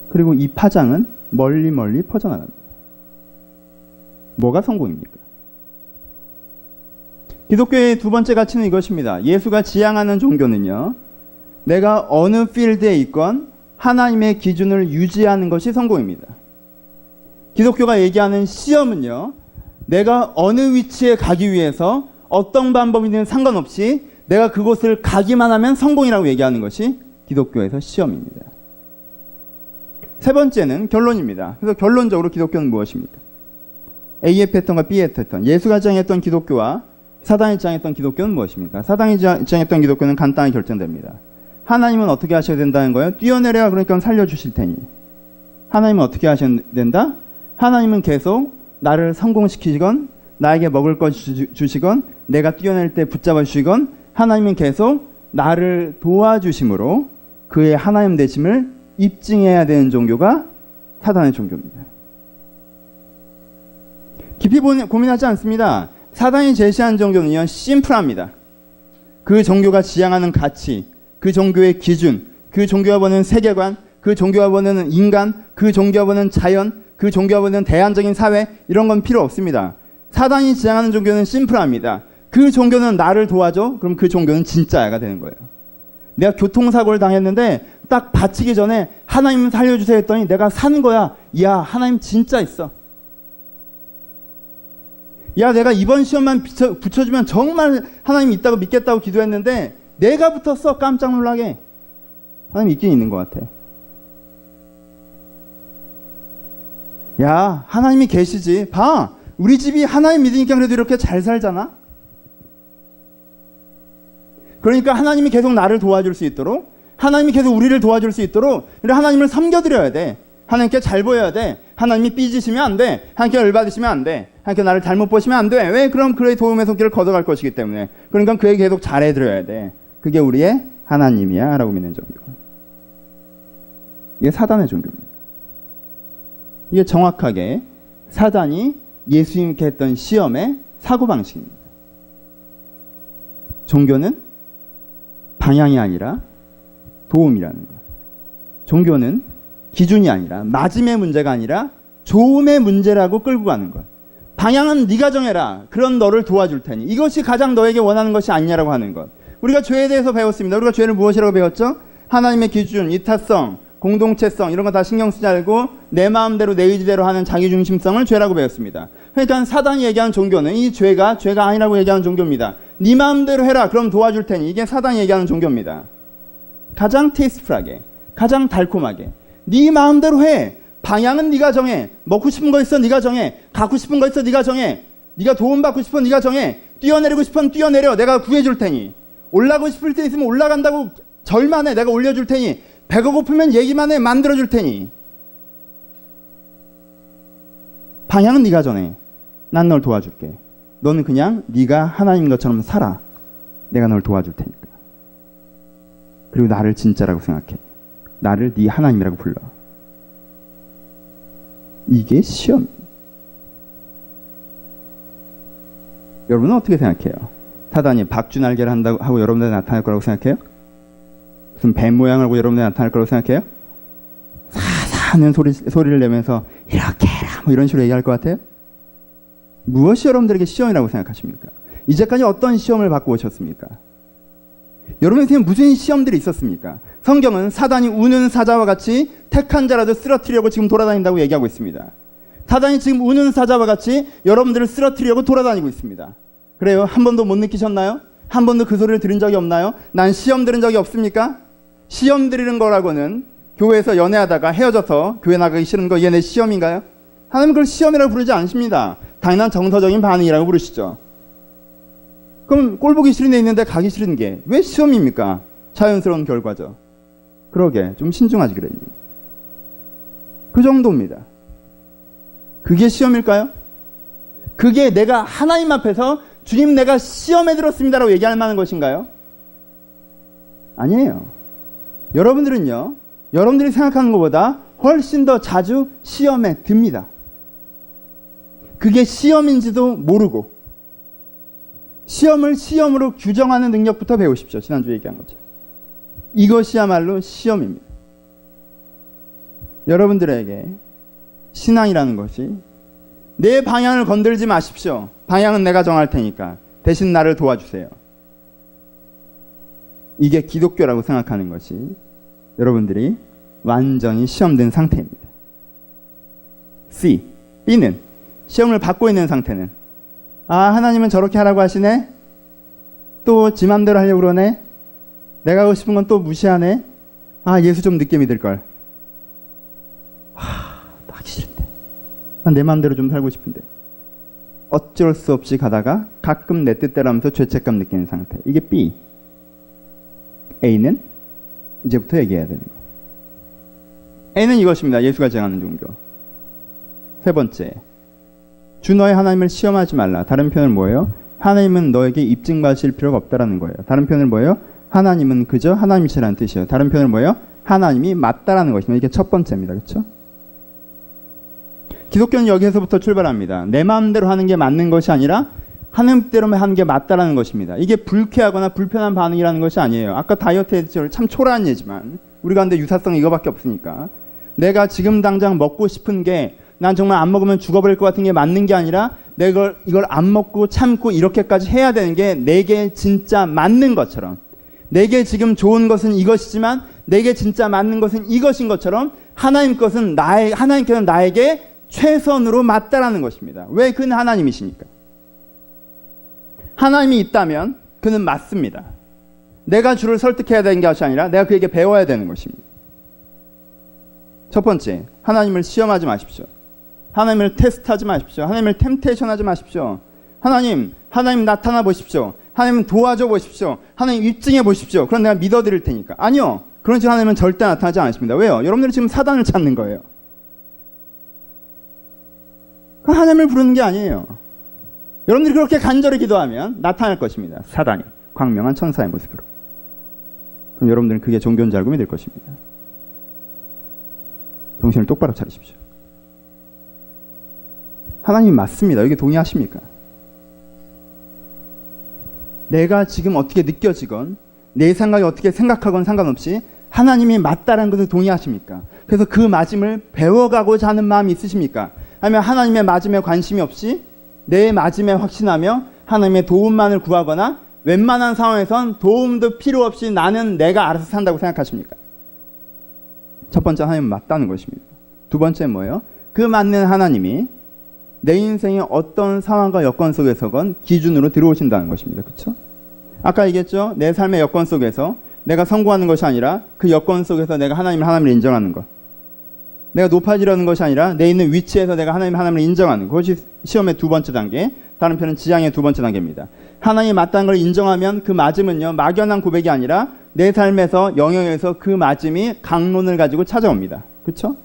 그리고 이 파장은 멀리 멀리 퍼져나갑니다. 뭐가 성공입니까? 기독교의 두 번째 가치는 이것입니다. 예수가 지향하는 종교는요, 내가 어느 필드에 있건 하나님의 기준을 유지하는 것이 성공입니다. 기독교가 얘기하는 시험은요, 내가 어느 위치에 가기 위해서 어떤 방법이든 상관없이 내가 그곳을 가기만 하면 성공이라고 얘기하는 것이 기독교에서 시험입니다. 세 번째는 결론입니다. 그래서 결론적으로 기독교는 무엇입니까? A의 패턴과 B의 패턴. 예수가 주장했던 기독교와 사단이 주장했던 기독교는 무엇입니까? 사단이 주장했던 기독교는 간단하게 결정됩니다. 하나님은 어떻게 하셔야 된다는 거예요? 뛰어내려야 그러니까 살려주실 테니. 하나님은 어떻게 하셔야 된다? 하나님은 계속 나를 성공시키시건 나에게 먹을 것 주시건 내가 뛰어낼 때 붙잡아 주시건 하나님은 계속 나를 도와주심으로 그의 하나님 되심을 입증해야 되는 종교가 사단의 종교입니다. 깊이 고민하지 않습니다. 사단이 제시한 종교는요, 심플합니다. 그 종교가 지향하는 가치, 그 종교의 기준, 그 종교가 보는 세계관, 그 종교가 보는 인간, 그 종교가 보는 자연, 그 종교가 보는 대안적인 사회, 이런 건 필요 없습니다. 사단이 지향하는 종교는 심플합니다. 그 종교는 나를 도와줘? 그럼 그 종교는 진짜야가 되는 거예요. 내가 교통사고를 당했는데 딱 다치기 전에 하나님 살려주세요 했더니 내가 산 거야. 야, 하나님 진짜 있어. 야, 내가 이번 시험만 붙여주면 정말 하나님 있다고 믿겠다고 기도했는데 내가 붙었어. 깜짝 놀라게. 하나님 있긴 있는 것 같아. 야, 하나님이 계시지. 봐, 우리 집이 하나님 믿으니까 그래도 이렇게 잘 살잖아. 그러니까 하나님이 계속 나를 도와줄 수 있도록, 하나님이 계속 우리를 도와줄 수 있도록 하나님을 섬겨드려야 돼. 하나님께 잘 보여야 돼. 하나님이 삐지시면 안 돼. 하나님께 열받으시면 안 돼. 하나님께 나를 잘못 보시면 안 돼. 왜? 그럼 그의 도움의 손길을 걷어갈 것이기 때문에. 그러니까 그에게 계속 잘해드려야 돼. 그게 우리의 하나님이야 라고 믿는 종교. 이게 사단의 종교입니다. 이게 정확하게 사단이 예수님께 했던 시험의 사고방식입니다. 종교는 방향이 아니라 도움이라는 것. 종교는 기준이 아니라 맞음의 문제가 아니라 좋음의 문제라고 끌고 가는 것. 방향은 네가 정해라. 그런 너를 도와줄 테니. 이것이 가장 너에게 원하는 것이 아니냐라고 하는 것. 우리가 죄에 대해서 배웠습니다. 우리가 죄를 무엇이라고 배웠죠? 하나님의 기준, 이타성, 공동체성 이런 거 다 신경 쓰지 말고 내 마음대로 내 의지대로 하는 자기중심성을 죄라고 배웠습니다. 그러니까 사단이 얘기하는 종교는 이 죄가 아니라고 얘기하는 종교입니다. 네 마음대로 해라. 그럼 도와줄 테니. 이게 사단이 얘기하는 종교입니다. 가장 테이스트풀하게, 가장 달콤하게 네 마음대로 해. 방향은 네가 정해. 먹고 싶은 거 있어 네가 정해. 갖고 싶은 거 있어 네가 정해. 네가 도움받고 싶어 네가 정해. 뛰어내리고 싶으면 뛰어내려. 내가 구해줄 테니. 올라가고 싶을 때 있으면 올라간다고 절만 해. 내가 올려줄 테니. 배가 고프면 얘기만 해. 만들어줄 테니. 방향은 네가 정해. 난 널 도와줄게. 너는 그냥 네가 하나님인 것처럼 살아. 내가 널 도와줄 테니까. 그리고 나를 진짜라고 생각해. 나를 네 하나님이라고 불러. 이게 시험이에요. 여러분은 어떻게 생각해요? 사단이 박쥐날개를 한다고 하고 여러분들한테 나타날 거라고 생각해요? 무슨 뱀 모양을 하고 여러분들한테 나타날 거라고 생각해요? 사사하는 소리를 내면서 이렇게 해라 뭐 이런 식으로 얘기할 것 같아요? 무엇이 여러분들에게 시험이라고 생각하십니까? 이제까지 어떤 시험을 받고 오셨습니까? 여러분에게 무슨 시험들이 있었습니까? 성경은 사단이 우는 사자와 같이 택한 자라도 쓰러뜨리려고 지금 돌아다닌다고 얘기하고 있습니다. 사단이 지금 우는 사자와 같이 여러분들을 쓰러뜨리려고 돌아다니고 있습니다. 그래요? 한 번도 못 느끼셨나요? 한 번도 그 소리를 들은 적이 없나요? 난 시험 들은 적이 없습니까? 시험 들이는 거라고는 교회에서 연애하다가 헤어져서 교회 나가기 싫은 거 이게 내 시험인가요? 하나님은 그걸 시험이라고 부르지 않으십니다. 당연한 정서적인 반응이라고 부르시죠. 그럼 꼴 보기 싫은 데 있는데 가기 싫은 게 왜 시험입니까? 자연스러운 결과죠. 그러게 좀 신중하지 그랬니? 그 정도입니다. 그게 시험일까요? 그게 내가 하나님 앞에서 주님 내가 시험에 들었습니다라고 얘기할 만한 것인가요? 아니에요. 여러분들은요, 여러분들이 생각하는 것보다 훨씬 더 자주 시험에 듭니다. 그게 시험인지도 모르고 시험을 시험으로 규정하는 능력부터 배우십시오. 지난주에 얘기한 것처럼. 이것이야말로 시험입니다. 여러분들에게 신앙이라는 것이 내 방향을 건들지 마십시오. 방향은 내가 정할 테니까 대신 나를 도와주세요. 이게 기독교라고 생각하는 것이 여러분들이 완전히 시험된 상태입니다. B는 시험을 받고 있는 상태는 하나님은 저렇게 하라고 하시네? 또 지 맘대로 하려고 그러네? 내가 하고 싶은 건 또 무시하네? 예수 좀 늦게 믿을걸. 하기 싫은데. 난 내 맘대로 좀 살고 싶은데. 어쩔 수 없이 가다가 가끔 내 뜻대로 하면서 죄책감 느끼는 상태. 이게 B. A는 이제부터 얘기해야 되는 거. A는 이것입니다. 예수가 정하는 종교. 세 번째. 주 너의 하나님을 시험하지 말라. 다른 표현은 뭐예요? 하나님은 너에게 입증받으실 필요가 없다라는 거예요. 다른 표현은 뭐예요? 하나님은 그저 하나님이시라는 뜻이에요. 다른 표현은 뭐예요? 하나님이 맞다라는 것입니다. 이게 첫 번째입니다. 그렇죠? 기독교는 여기에서부터 출발합니다. 내 마음대로 하는 게 맞는 것이 아니라 하나님대로 하는 게 맞다라는 것입니다. 이게 불쾌하거나 불편한 반응이라는 것이 아니에요. 아까 다이어트에 참 초라한 예지만 우리 가운데 유사성이 이거밖에 없으니까 내가 지금 당장 먹고 싶은 게 난 정말 안 먹으면 죽어버릴 것 같은 게 맞는 게 아니라 내가 이걸 안 먹고 참고 이렇게까지 해야 되는 게 내게 진짜 맞는 것처럼 내게 지금 좋은 것은 이것이지만 내게 진짜 맞는 것은 이것인 것처럼 하나님께서는 나에게 최선으로 맞다라는 것입니다. 왜? 그는 하나님이시니까. 하나님이 있다면 그는 맞습니다. 내가 주를 설득해야 되는 것이 아니라 내가 그에게 배워야 되는 것입니다. 첫 번째, 하나님을 시험하지 마십시오. 하나님을 테스트하지 마십시오. 하나님을 템테이션하지 마십시오. 하나님 나타나 보십시오. 하나님 도와줘 보십시오. 하나님 입증해 보십시오. 그럼 내가 믿어드릴 테니까. 아니요. 그런 식으로 하나님은 절대 나타나지 않으십니다. 왜요? 여러분들이 지금 사단을 찾는 거예요. 하나님을 부르는 게 아니에요. 여러분들이 그렇게 간절히 기도하면 나타날 것입니다. 사단이 광명한 천사의 모습으로. 그럼 여러분들은 그게 종교인 줄 알고 믿을 것입니다. 정신을 똑바로 차리십시오. 하나님이 맞습니다. 여기 동의하십니까? 내가 지금 어떻게 느껴지건 내 생각이 어떻게 생각하건 상관없이 하나님이 맞다라는 것을 동의하십니까? 그래서 그 맞음을 배워가고자 하는 마음이 있으십니까? 아니면 하나님의 맞음에 관심이 없이 내 맞음에 확신하며 하나님의 도움만을 구하거나 웬만한 상황에선 도움도 필요 없이 나는 내가 알아서 산다고 생각하십니까? 첫 번째, 하나님은 맞다는 것입니다. 두 번째는 뭐예요? 그 맞는 하나님이 내 인생의 어떤 상황과 여건 속에서건 기준으로 들어오신다는 것입니다. 그렇죠? 아까 얘기했죠? 내 삶의 여건 속에서 내가 성공하는 것이 아니라 그 여건 속에서 내가 하나님을 인정하는 것. 내가 높아지려는 것이 아니라 내 있는 위치에서 내가 하나님을 인정하는 것. 그것이 시험의 두 번째 단계, 다른 편은 지향의 두 번째 단계입니다. 하나님이 맞다는 걸 인정하면 그 맞음은요, 막연한 고백이 아니라 내 삶에서 영역에서 그 맞음이 강론을 가지고 찾아옵니다. 그렇죠?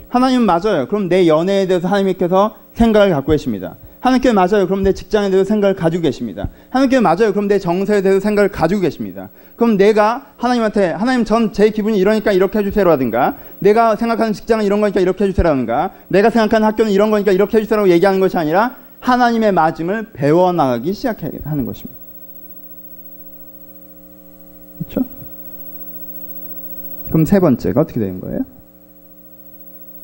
하나님은 맞아요. 그럼 내 연애에 대해서 하나님께서 생각을 갖고 계십니다. 하나님께 맞아요. 그럼 내 직장에 대해서 생각을 가지고 계십니다. 하나님께 맞아요. 그럼 내 정서에 대해서 생각을 가지고 계십니다. 그럼 내가 하나님한테 하나님 전 제 기분이 이러니까 이렇게 해주세요라든가 내가 생각하는 직장은 이런 거니까 이렇게 해주세요라든가 내가 생각하는 학교는 이런 거니까 이렇게 해주세요라고 얘기하는 것이 아니라 하나님의 맞음을 배워나가기 시작하는 것입니다. 그렇죠? 그럼 세 번째가 어떻게 되는 거예요?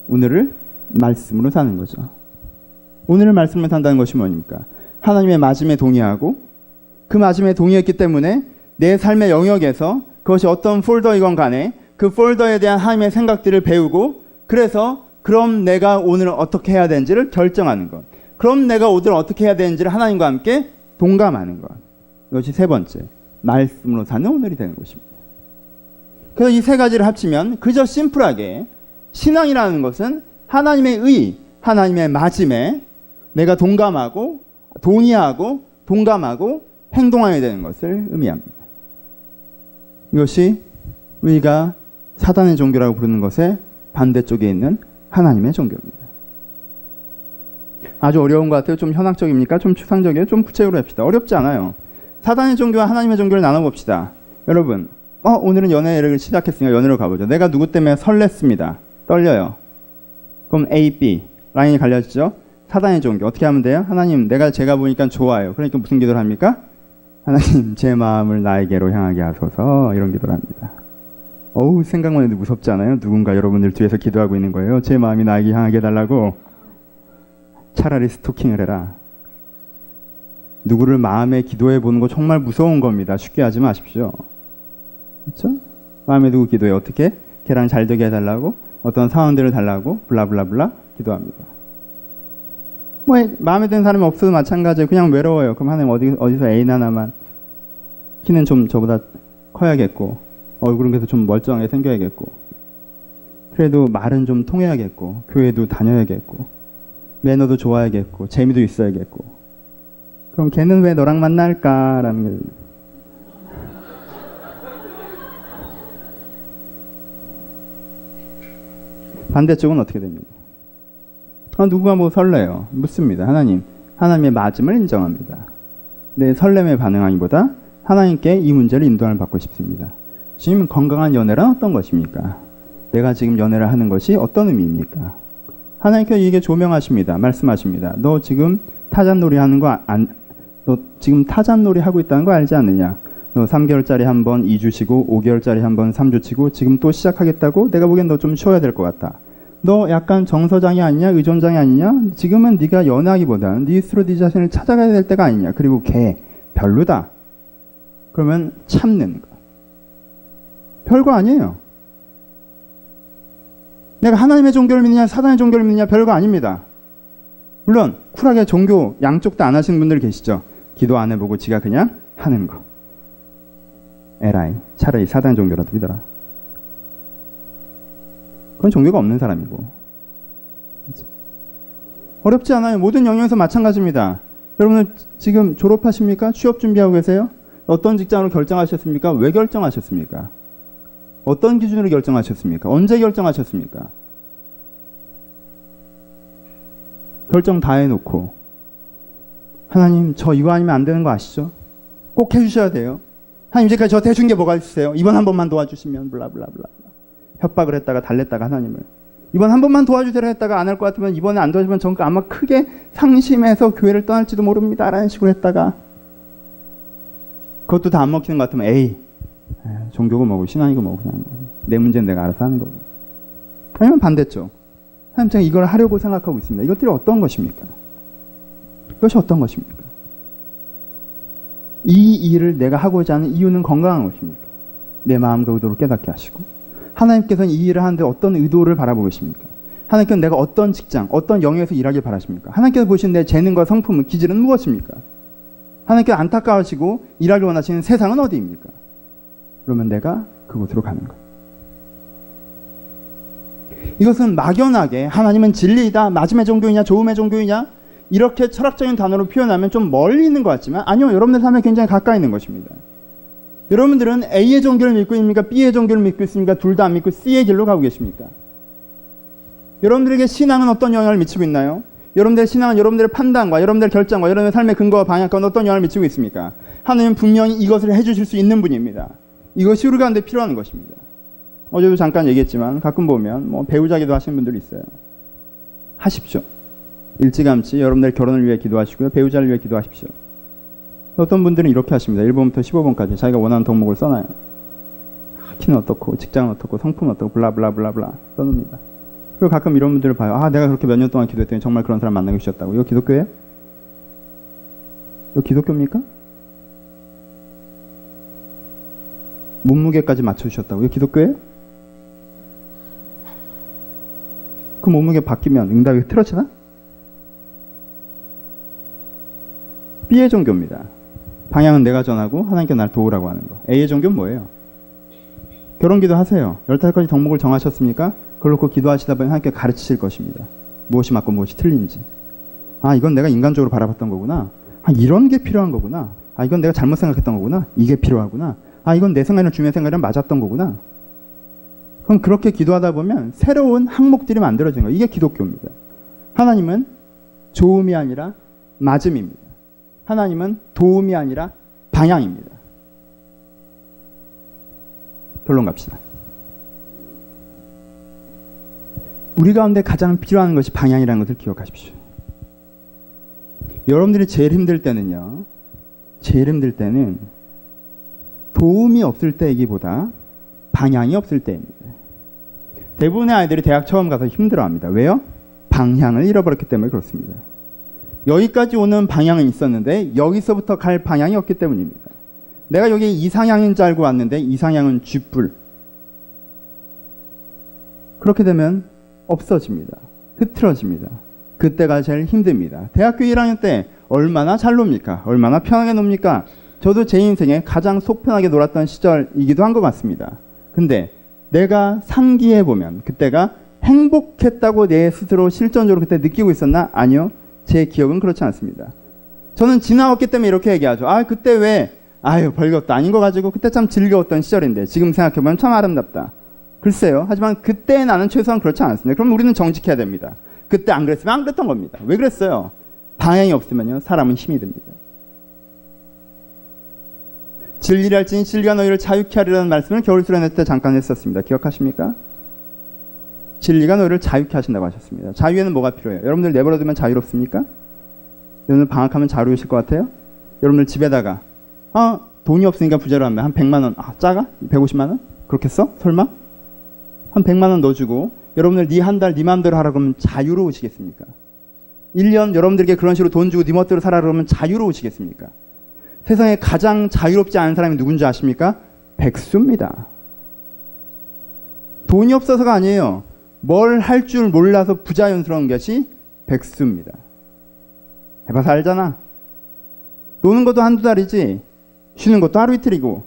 오늘을 말씀으로 사는 거죠. 오늘을 말씀으로 산다는 것이 뭡니까? 하나님의 맞음에 동의하고 그 맞음에 동의했기 때문에 내 삶의 영역에서 그것이 어떤 폴더이건 간에 그 폴더에 대한 하나님의 생각들을 배우고 그래서 그럼 내가 오늘 어떻게 해야 되는지를 결정하는 것. 그럼 내가 오늘 어떻게 해야 되는지를 하나님과 함께 동감하는 것. 이것이 세 번째, 말씀으로 사는 오늘이 되는 것입니다. 그래서 이 세 가지를 합치면 그저 심플하게 신앙이라는 것은 하나님의 의, 하나님의 마짐에 내가 동감하고 동의하고 동감하고 행동하게 되는 것을 의미합니다. 이것이 우리가 사단의 종교라고 부르는 것의 반대쪽에 있는 하나님의 종교입니다. 아주 어려운 것 같아요. 좀 현학적입니까? 좀 추상적이에요? 좀 구체적으로 합시다. 어렵지 않아요. 사단의 종교와 하나님의 종교를 나눠봅시다. 여러분, 오늘은 연애를 시작했으니까 연애로 가보죠. 내가 누구 때문에 설렜습니다. 떨려요. 그럼 A, B 라인이 갈려지죠. 사단의 종교 어떻게 하면 돼요? 하나님, 제가 보니까 좋아요. 그러니까 무슨 기도를 합니까? 하나님, 제 마음을 나에게로 향하게 하소서. 이런 기도를 합니다. 어우, 생각만 해도 무섭지 않아요? 누군가 여러분들 뒤에서 기도하고 있는 거예요. 제 마음이 나에게 향하게 해달라고. 차라리 스토킹을 해라. 누구를 마음에 기도해 보는 거 정말 무서운 겁니다. 쉽게 하지 마십시오. 그렇죠? 마음에 두고 기도해. 어떻게? 걔랑 잘 되게 해달라고, 어떤 상황들을 달라고 블라블라블라 기도합니다. 뭐 마음에 드는 사람이 없어도 마찬가지예요. 그냥 외로워요. 그럼 하나님 어디서 애인 하나만, 키는 좀 저보다 커야겠고, 얼굴은 그래도 좀 멀쩡하게 생겨야겠고, 그래도 말은 좀 통해야겠고, 교회도 다녀야겠고, 매너도 좋아야겠고, 재미도 있어야겠고. 그럼 걔는 왜 너랑 만날까라는 거예요. 반대쪽은 어떻게 됩니까? 누구가 뭐 설레요. 묻습니다. 하나님의 맞음을 인정합니다. 내 설렘에 반응하기보다 하나님께 이 문제를 인도함을 받고 싶습니다. 주님, 건강한 연애란 어떤 것입니까? 내가 지금 연애를 하는 것이 어떤 의미입니까? 하나님께서 이게 조명하십니다. 말씀하십니다. 너 지금 타잔놀이 하는 거 너 지금 타잔놀이 하고 있다는 거 알지 않느냐? 너 3개월짜리 한 번 2주 쉬고 5개월짜리 한 번 3주 치고 지금 또 시작하겠다고? 내가 보기엔 너 좀 쉬어야 될 것 같다. 너 약간 정서장애 아니냐? 의존장애 아니냐? 지금은 네가 연애하기보다는 네 스스로 네 자신을 찾아가야 될 때가 아니냐? 그리고 걔 별로다. 그러면 참는 거. 별거 아니에요. 내가 하나님의 종교를 믿느냐 사단의 종교를 믿느냐 별거 아닙니다. 물론 쿨하게 종교 양쪽 다 안 하시는 분들 계시죠. 기도 안 해보고 지가 그냥 하는 거. 에라이, 차라리 사단의 종교라도 믿어라. 그건 종교가 없는 사람이고. 어렵지 않아요. 모든 영역에서 마찬가지입니다. 여러분은 지금 졸업하십니까? 취업 준비하고 계세요? 어떤 직장으로 결정하셨습니까? 왜 결정하셨습니까? 어떤 기준으로 결정하셨습니까? 언제 결정하셨습니까? 결정 다 해놓고 하나님, 저 이거 아니면 안 되는 거 아시죠? 꼭 해주셔야 돼요. 하나님, 이제까지 저한테 해준 게 뭐가 있으세요? 이번 한 번만 도와주시면 블라블라블라. 협박을 했다가 달랬다가 하나님을 이번 한 번만 도와주세요 했다가 안 할 것 같으면 이번에 안 도와주면 전 아마 크게 상심해서 교회를 떠날지도 모릅니다 라는 식으로 했다가 그것도 다 안 먹히는 것 같으면 에이, 종교고 뭐고 신앙이고 뭐고 그냥 내 문제는 내가 알아서 하는 거고. 아니면 반대쪽, 하나님, 제가 이걸 하려고 생각하고 있습니다. 이것들이 어떤 것입니까? 이것이 어떤 것입니까? 이 일을 내가 하고자 하는 이유는 건강한 것입니까? 내 마음과 의도를 깨닫게 하시고, 하나님께서는 이 일을 하는데 어떤 의도를 바라보고 계십니까? 하나님께서는 내가 어떤 직장, 어떤 영역에서 일하길 바라십니까? 하나님께서 보시는 내 재능과 성품은, 기질은 무엇입니까? 하나님께서 안타까워하시고 일하길 원하시는 세상은 어디입니까? 그러면 내가 그곳으로 가는 거예요. 이것은 막연하게 하나님은 진리이다, 맞음의 종교이냐 조음의 종교이냐 이렇게 철학적인 단어로 표현하면 좀 멀리 있는 것 같지만 아니요, 여러분들 삶에 굉장히 가까이 있는 것입니다. 여러분들은 A의 종교를 믿고 있습니까? B의 종교를 믿고 있습니까? 둘 다 안 믿고 C의 길로 가고 계십니까? 여러분들에게 신앙은 어떤 영향을 미치고 있나요? 여러분들의 신앙은 여러분들의 판단과 여러분들의 결정과 여러분의 삶의 근거와 방향과 어떤 영향을 미치고 있습니까? 하나님은 분명히 이것을 해주실 수 있는 분입니다. 이것이 우리 가운데 필요한 것입니다. 어제도 잠깐 얘기했지만 가끔 보면 배우자 기도하시는 분들이 있어요. 하십시오. 일찌감치 여러분들 결혼을 위해 기도하시고요. 배우자를 위해 기도하십시오. 어떤 분들은 이렇게 하십니다. 1번부터 15번까지 자기가 원하는 덕목을 써놔요. 키는 어떻고 직장은 어떻고 성품은 어떻고 블라블라블라블라 써놓습니다. 그리고 가끔 이런 분들을 봐요. 내가 그렇게 몇 년 동안 기도했더니 정말 그런 사람 만나게 주셨다고. 이거 기독교예요? 이거 기독교입니까? 몸무게까지 맞춰주셨다고. 이거 기독교예요? 그 몸무게 바뀌면 응답이 틀어지나? B의 종교입니다. 방향은 내가 정하고 하나님께 날 도우라고 하는 거. A의 종교는 뭐예요? 결혼기도 하세요. 15가지 덕목을 정하셨습니까? 그걸 놓고 기도하시다 보면 하나님께 가르치실 것입니다. 무엇이 맞고 무엇이 틀린지. 아, 이건 내가 인간적으로 바라봤던 거구나. 아, 이런 게 필요한 거구나. 아, 이건 내가 잘못 생각했던 거구나. 이게 필요하구나. 아, 이건 내 생각이랑 주변 생각이랑 맞았던 거구나. 그럼 그렇게 기도하다 보면 새로운 항목들이 만들어지는 거예요. 이게 기독교입니다. 하나님은 좋음이 아니라 맞음입니다. 하나님은 도움이 아니라 방향입니다. 결론 갑시다. 우리 가운데 가장 필요한 것이 방향이라는 것을 기억하십시오. 여러분들이 제일 힘들 때는요, 제일 힘들 때는 도움이 없을 때이기보다 방향이 없을 때입니다. 대부분의 아이들이 대학 처음 가서 힘들어합니다. 왜요? 방향을 잃어버렸기 때문에 그렇습니다. 여기까지 오는 방향은 있었는데 여기서부터 갈 방향이 없기 때문입니다. 내가 여기 이상향인 줄 알고 왔는데 이상향은 쥐뿔. 그렇게 되면 없어집니다. 흐트러집니다. 그때가 제일 힘듭니다. 대학교 1학년 때 얼마나 잘 놉니까? 얼마나 편하게 놉니까? 저도 제 인생에 가장 속 편하게 놀았던 시절이기도 한 것 같습니다. 근데 내가 상기해보면 그때가 행복했다고 내 스스로 실전적으로 그때 느끼고 있었나? 아니요. 제 기억은 그렇지 않습니다. 저는 지나왔기 때문에 이렇게 얘기하죠. 아, 그때 왜? 아유, 별것도 아닌 거 가지고 그때 참 즐거웠던 시절인데 지금 생각해보면 참 아름답다. 글쎄요. 하지만 그때 나는 최소한 그렇지 않았습니다. 그럼 우리는 정직해야 됩니다. 그때 안 그랬으면 안 그랬던 겁니다. 왜 그랬어요? 방향이 없으면요, 사람은 힘이 듭니다. 진리를 알지니 진리가 너희를 자유케 하리라는 말씀을 겨울 수련회 때 잠깐 했었습니다. 기억하십니까? 진리가 너희를 자유케 하신다고 하셨습니다. 자유에는 뭐가 필요해요? 여러분들 내버려두면 자유롭습니까? 여러분들 방학하면 자유로우실 것 같아요? 여러분들 집에다가 돈이 없으니까 부자로 하면 한 100만 원, 작아? 150만 원? 그렇겠어? 설마? 한 100만 원 넣어주고 여러분들 네 한 달 네 마음대로 하라 그러면 자유로우시겠습니까? 1년 여러분들에게 그런 식으로 돈 주고 네 멋대로 살아 그러면 자유로우시겠습니까? 세상에 가장 자유롭지 않은 사람이 누군지 아십니까? 백수입니다. 돈이 없어서가 아니에요. 뭘 할 줄 몰라서 부자연스러운 것이 백수입니다. 해봐서 알잖아. 노는 것도 한두 달이지 쉬는 것도 하루 이틀이고.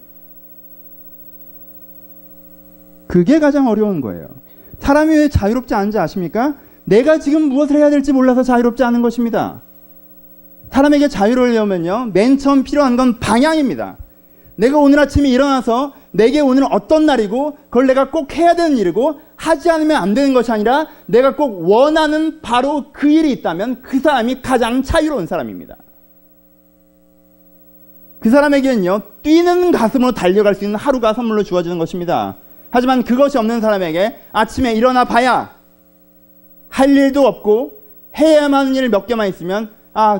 그게 가장 어려운 거예요. 사람이 왜 자유롭지 않은지 아십니까? 내가 지금 무엇을 해야 될지 몰라서 자유롭지 않은 것입니다. 사람에게 자유로우려면요, 맨 처음 필요한 건 방향입니다. 내가 오늘 아침에 일어나서 내게 오늘은 어떤 날이고 그걸 내가 꼭 해야 되는 일이고 하지 않으면 안 되는 것이 아니라 내가 꼭 원하는 바로 그 일이 있다면 그 사람이 가장 자유로운 사람입니다. 그 사람에게는요, 뛰는 가슴으로 달려갈 수 있는 하루가 선물로 주어지는 것입니다. 하지만 그것이 없는 사람에게 아침에 일어나 봐야 할 일도 없고 해야만 하는 일 몇 개만 있으면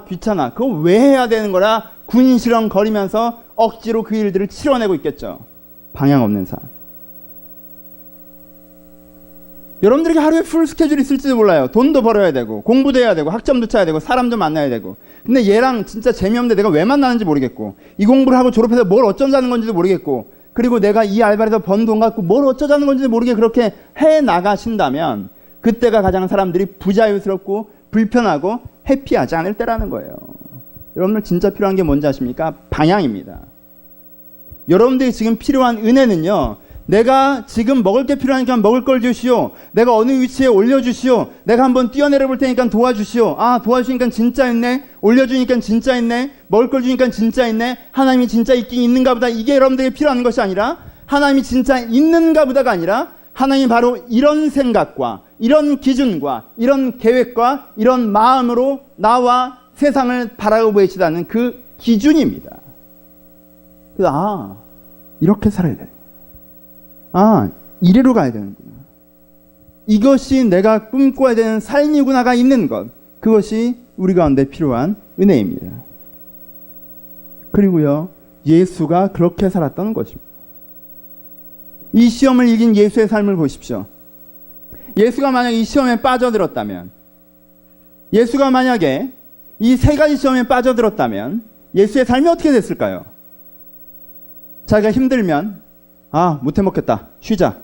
귀찮아, 그거 왜 해야 되는 거라 군시렁 거리면서 억지로 그 일들을 치러내고 있겠죠. 방향 없는 사람. 여러분들에게 하루에 풀 스케줄이 있을지도 몰라요. 돈도 벌어야 되고 공부도 해야 되고 학점도 쳐야 되고 사람도 만나야 되고. 근데 얘랑 진짜 재미없는데 내가 왜 만나는지 모르겠고 이 공부를 하고 졸업해서 뭘 어쩌자는 건지도 모르겠고 그리고 내가 이 알바를 해서 번 돈 갖고 뭘 어쩌자는 건지도 모르게 그렇게 해나가신다면 그때가 가장 사람들이 부자유스럽고 불편하고 해피하지 않을 때라는 거예요. 여러분들 진짜 필요한 게 뭔지 아십니까? 방향입니다. 여러분들이 지금 필요한 은혜는요, 내가 지금 먹을 게 필요하니까 먹을 걸 주시오. 내가 어느 위치에 올려주시오. 내가 한번 뛰어내려 볼 테니까 도와주시오. 도와주시니까 진짜 있네. 올려주니까 진짜 있네. 먹을 걸 주니까 진짜 있네. 하나님이 진짜 있긴 있는가 보다. 이게 여러분들에게 필요한 것이 아니라 하나님이 진짜 있는가 보다가 아니라 하나님이 바로 이런 생각과 이런 기준과 이런 계획과 이런 마음으로 나와 세상을 바라보고 계시다는 그 기준입니다. 그래서 이렇게 살아야 돼. 이리로 가야 되는구나. 이것이 내가 꿈꿔야 되는 삶이구나가 있는 것. 그것이 우리 가운데 필요한 은혜입니다. 그리고요, 예수가 그렇게 살았던 것입니다. 이 시험을 이긴 예수의 삶을 보십시오. 예수가 만약 이 시험에 빠져들었다면, 예수가 만약에 이 세 가지 시험에 빠져들었다면 예수의 삶이 어떻게 됐을까요? 자기가 힘들면 못 해먹겠다, 쉬자.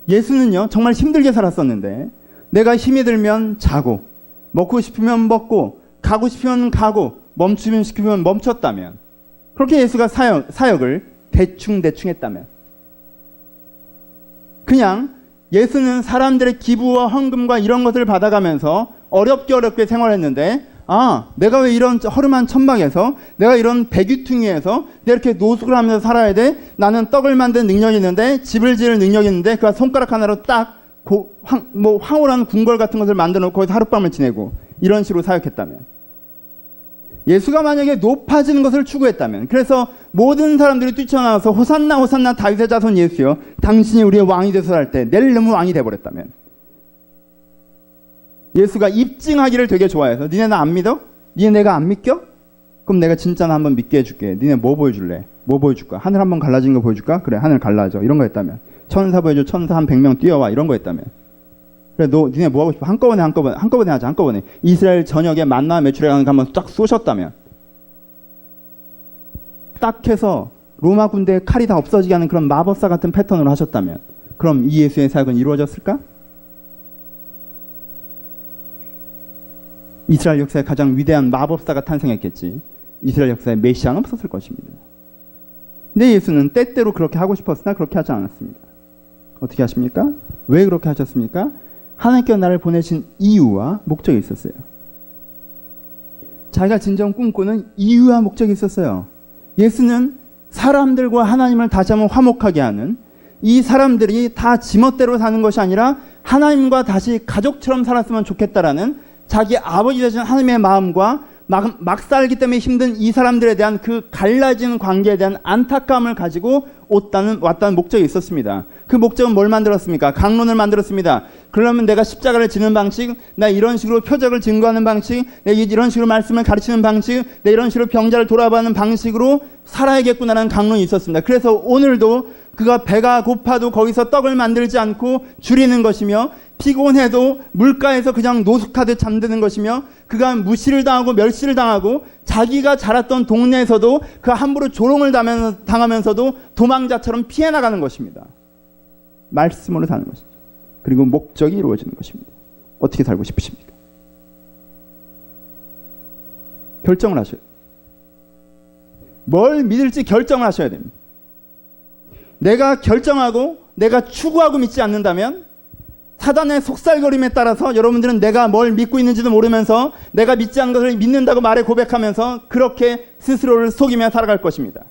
예수는요, 정말 힘들게 살았었는데 내가 힘이 들면 자고, 먹고 싶으면 먹고, 가고 싶으면 가고, 멈추면 멈췄다면, 그렇게 예수가 사역을 대충 했다면, 그냥 예수는 사람들의 기부와 헌금과 이런 것을 받아가면서 어렵게 생활했는데, 내가 왜 이런 허름한 천막에서, 내가 이런 배귀퉁이에서 내가 이렇게 노숙을 하면서 살아야 돼? 나는 떡을 만드는 능력이 있는데, 집을 지을 능력이 있는데, 그 손가락 하나로 딱 황홀한 궁궐 같은 것을 만들어 놓고 거기서 하룻밤을 지내고 이런 식으로 사역했다면, 예수가 만약에 높아지는 것을 추구했다면, 그래서 모든 사람들이 뛰쳐나와서 호산나 호산나 다윗의 자손 예수여, 당신이 우리의 왕이 되소서 할 때 내를 너무 왕이 돼버렸다면, 예수가 입증하기를 되게 좋아해서, 니네 나 안 믿어? 니네 내가 안 믿겨? 그럼 내가 진짜 나 한번 믿게 해줄게. 니네 뭐 보여줄래? 뭐 보여줄까? 하늘 한번 갈라진 거 보여줄까? 그래, 하늘 갈라져. 이런 거 했다면, 천사 보여줘. 천사 한 100명 뛰어와. 이런 거 했다면, 그래, 니네 뭐 하고 싶어? 한꺼번에 하자. 한꺼번에 이스라엘 전역에 만나 매출액 한번 쫙 쏘셨다면, 딱 해서 로마 군대의 칼이 다 없어지게 하는 그런 마법사 같은 패턴으로 하셨다면, 그럼 이 예수의 사역은 이루어졌을까? 이스라엘 역사의 가장 위대한 마법사가 탄생했겠지, 이스라엘 역사의 메시아는 없었을 것입니다. 근데 예수는 때때로 그렇게 하고 싶었으나 그렇게 하지 않았습니다. 어떻게 하십니까? 왜 그렇게 하셨습니까? 하나님께서 나를 보내신 이유와 목적이 있었어요. 자기가 진정 꿈꾸는 이유와 목적이 있었어요. 예수는 사람들과 하나님을 다시 한번 화목하게 하는, 이 사람들이 다 지멋대로 사는 것이 아니라 하나님과 다시 가족처럼 살았으면 좋겠다라는 자기 아버지 되신 하나님의 마음과 막 살기 때문에 힘든 이 사람들에 대한 그 갈라지는 관계에 대한 안타까움을 가지고 왔다는 목적이 있었습니다. 그 목적은 뭘 만들었습니까? 강론을 만들었습니다. 그러면 내가 십자가를 지는 방식, 나 이런 식으로 표적을 증거하는 방식, 내가 이런 식으로 말씀을 가르치는 방식, 내가 이런 식으로 병자를 돌아보는 방식으로 살아야겠구나라는 강론이 있었습니다. 그래서 오늘도 그가 배가 고파도 거기서 떡을 만들지 않고 줄이는 것이며, 피곤해도 물가에서 그냥 노숙하듯 잠드는 것이며, 그가 무시를 당하고 멸시를 당하고 자기가 자랐던 동네에서도 그 함부로 조롱을 당하면서도 도망자처럼 피해 나가는 것입니다. 말씀으로 사는 것이죠. 그리고 목적이 이루어지는 것입니다. 어떻게 살고 싶으십니까? 결정을 하셔야 돼요. 뭘 믿을지 결정을 하셔야 됩니다. 내가 결정하고 내가 추구하고 믿지 않는다면, 사단의 속살거림에 따라서 여러분들은 내가 뭘 믿고 있는지도 모르면서 내가 믿지 않는 것을 믿는다고 말해 고백하면서 그렇게 스스로를 속이며 살아갈 것입니다.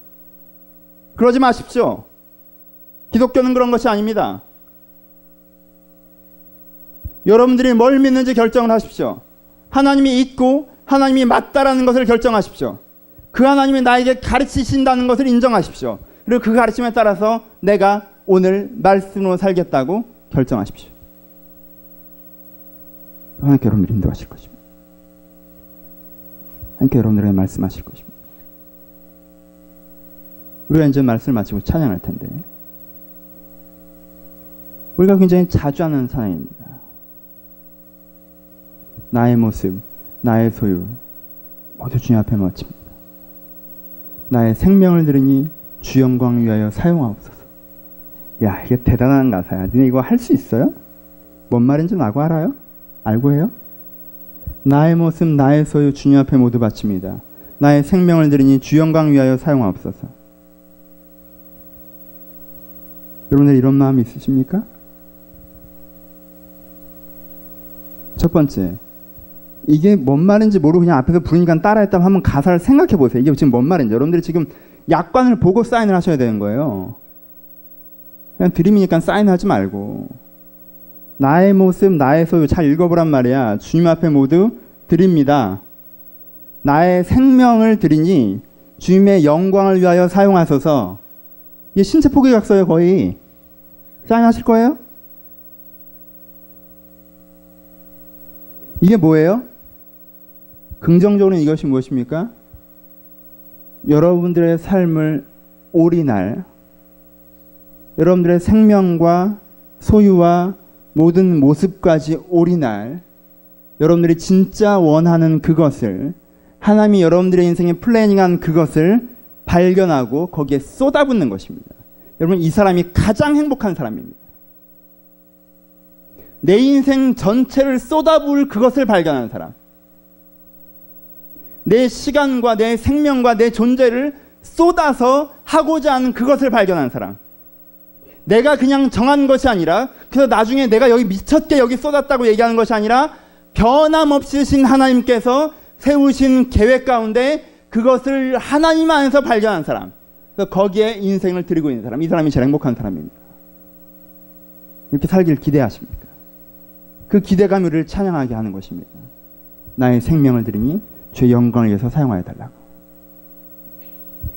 그러지 마십시오. 기독교는 그런 것이 아닙니다. 여러분들이 뭘 믿는지 결정을 하십시오. 하나님이 있고 하나님이 맞다라는 것을 결정하십시오. 그 하나님이 나에게 가르치신다는 것을 인정하십시오. 그리고 그 가르침에 따라서 내가 오늘 말씀으로 살겠다고 결정하십시오. 하나님께 여러분들을 인도하실 것입니다. 하나님께 여러분들에게 말씀하실 것입니다. 우리가 이제 말씀을 마치고 찬양할 텐데, 우리가 굉장히 자주 하는 찬양입니다. 나의 모습, 나의 소유 모두 주님 앞에 바칩니다. 나의 생명을 들으니 주 영광 위하여 사용하옵소서. 야, 이게 대단한 가사야. 너네 이거 할 수 있어요? 뭔 말인지 나고 알아요? 알고 해요? 나의 모습, 나의 소유 주님 앞에 모두 바칩니다. 나의 생명을 들으니 주 영광 위하여 사용하옵소서. 여러분들 이런 마음이 있으십니까? 첫 번째, 이게 뭔 말인지 모르고 그냥 앞에서 부르니까 따라했다면 한번 가사를 생각해 보세요. 이게 지금 뭔 말인지. 여러분들이 지금 약관을 보고 사인을 하셔야 되는 거예요. 그냥 드림이니까 사인하지 말고, 나의 모습, 나의 소유 잘 읽어보란 말이야. 주님 앞에 모두 드립니다. 나의 생명을 드리니 주님의 영광을 위하여 사용하소서. 이게 신체 포기각서예요. 거의. 사인하실 거예요? 이게 뭐예요? 긍정적으로는 이것이 무엇입니까? 여러분들의 삶을 올인할, 여러분들의 생명과 소유와 모든 모습까지 올인할, 여러분들이 진짜 원하는 그것을, 하나님이 여러분들의 인생에 플래닝한 그것을 발견하고 거기에 쏟아붓는 것입니다. 여러분, 이 사람이 가장 행복한 사람입니다. 내 인생 전체를 쏟아부을 그것을 발견하는 사람. 내 시간과 내 생명과 내 존재를 쏟아서 하고자 하는 그것을 발견한 사람. 내가 그냥 정한 것이 아니라, 그래서 나중에 내가 여기 미쳤게 여기 쏟았다고 얘기하는 것이 아니라 변함없이 신 하나님께서 세우신 계획 가운데 그것을 하나님 안에서 발견한 사람. 그래서 거기에 인생을 드리고 있는 사람. 이 사람이 제일 행복한 사람입니다. 이렇게 살기를 기대하십니까? 그 기대감이 우리를 찬양하게 하는 것입니다. 나의 생명을 드리니 주의 영광을 위해서 사용하여 달라고.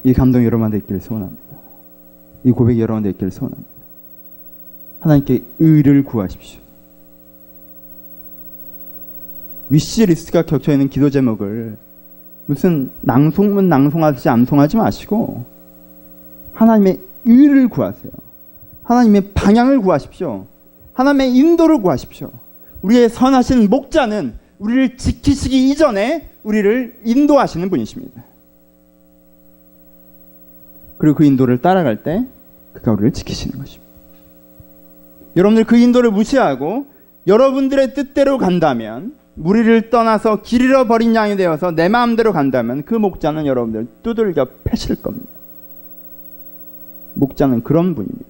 이 감동이 여러분한테 있기를 소원합니다. 이 고백이 여러분한테 있기를 소원합니다. 하나님께 의를 구하십시오. 위시리스트가 겹쳐있는 기도 제목을 무슨 낭송문 낭송하듯이 암송하지 마시고 하나님의 의를 구하세요. 하나님의 방향을 구하십시오. 하나님의 인도를 구하십시오. 우리의 선하신 목자는 우리를 지키시기 이전에 우리를 인도하시는 분이십니다. 그리고 그 인도를 따라갈 때 그가 우리를 지키시는 것입니다. 여러분들 그 인도를 무시하고 여러분들의 뜻대로 간다면, 무리를 떠나서 길 잃어버린 양이 되어서 내 마음대로 간다면 그 목자는 여러분들 두들겨 패실 겁니다. 목자는 그런 분입니다.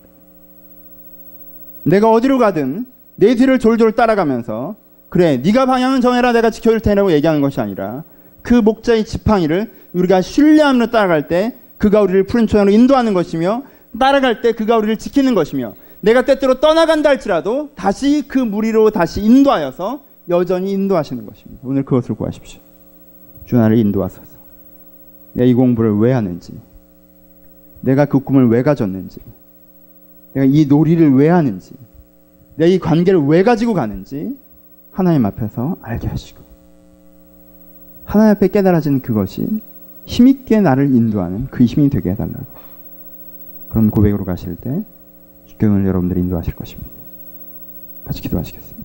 내가 어디로 가든 내 뒤를 졸졸 따라가면서 그래 네가 방향은 정해라 내가 지켜줄 테니라고 얘기하는 것이 아니라, 그 목자의 지팡이를 우리가 신뢰함으로 따라갈 때 그가 우리를 푸른 초장으로 인도하는 것이며, 따라갈 때 그가 우리를 지키는 것이며, 내가 때때로 떠나간다 할지라도 다시 그 무리로 다시 인도하여서 여전히 인도하시는 것입니다. 오늘 그것을 구하십시오. 주 나를 인도하소서. 내가 이 공부를 왜 하는지, 내가 그 꿈을 왜 가졌는지, 내가 이 놀이를 왜 하는지, 내가 이 관계를 왜 가지고 가는지 하나님 앞에서 알게 하시고, 하나님 앞에 깨달아진 그것이 힘있게 나를 인도하는 그 힘이 되게 해달라고. 그런 고백으로 가실 때 주께는 여러분들이 인도하실 것입니다. 같이 기도하시겠습니다.